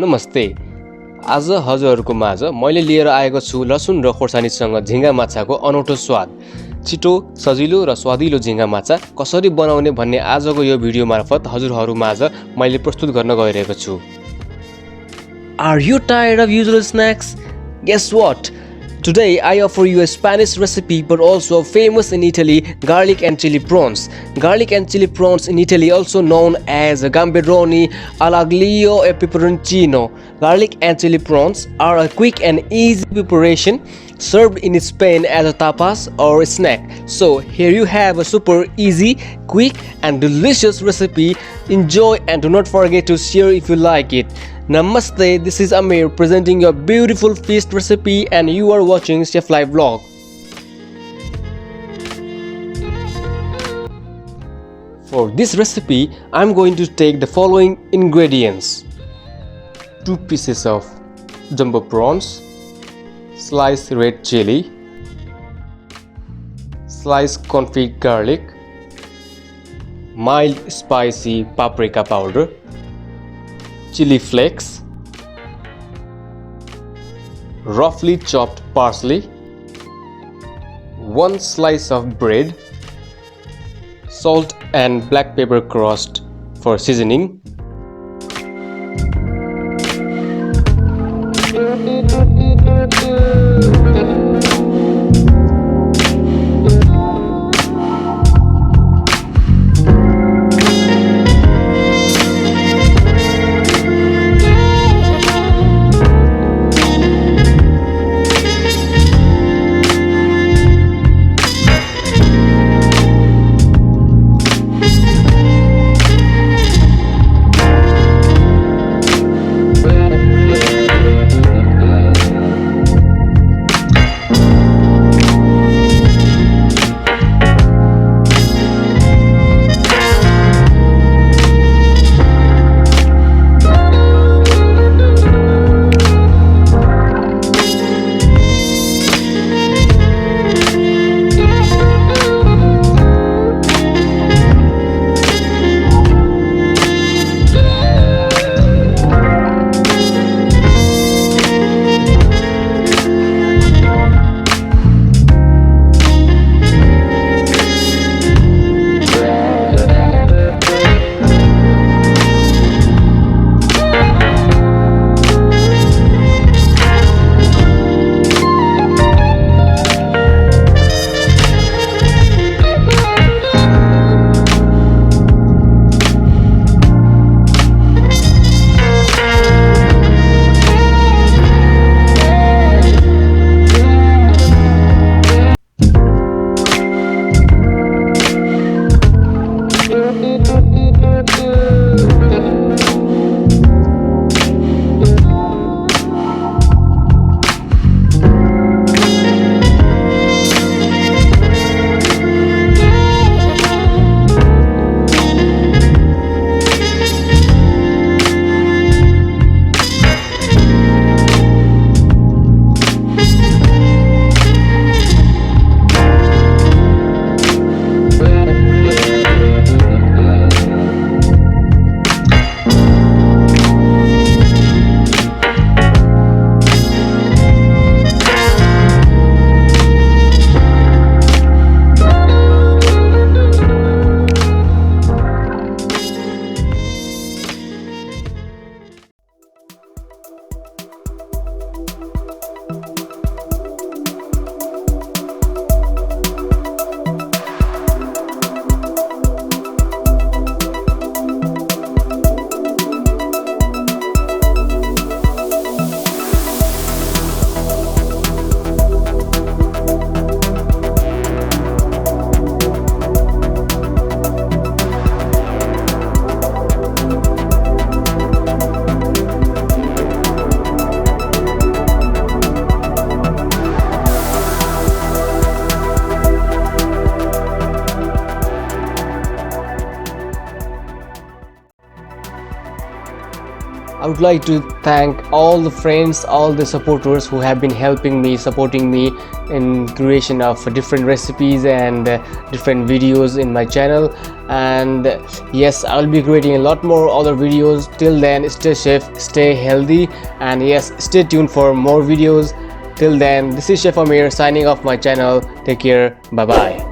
नमस्ते। आज हजुरहरूको माझ मैले लिएर आएको छु लसुन र खोर्सानीसँग झिंगा माछाको अनौठो स्वाद। छिटो, सजिलो र स्वादिलो झिंगा माछा कसरी बनाउने भन्ने आजको यो भिडियो मार्फत हजुरहरू माझ मैले प्रस्तुत गर्न गइरहेको छु। Are you tired of usual snacks? Guess what? Today I offer you a Spanish recipe but also famous in Italy, garlic and chili prawns. Garlic and chili prawns in Italy also known as Gamberoni All'aglio e peperoncino. Garlic and chili prawns are a quick and easy preparation served in Spain as a tapas or a snack. So here you have a super easy, quick and delicious recipe. Enjoy and do not forget to share if you like it. Namaste, this is Amir presenting your beautiful feast recipe and you are watching Chef Live Vlog. For this recipe, I'm going to take the following ingredients. 2 pieces of jumbo prawns, sliced red chili, sliced confit garlic, mild spicy paprika powder, chili flakes, roughly chopped parsley, 1 slice of bread, salt and black pepper crust for seasoning, I would like to thank all the friends, all the supporters who have been helping me, supporting me in creation of different recipes and different videos in my channel. And yes, I'll be creating a lot more other videos. Till then, stay safe, stay healthy, and yes, stay tuned for more videos. Till then, this is Chef Amir signing off my channel. Take care. Bye bye.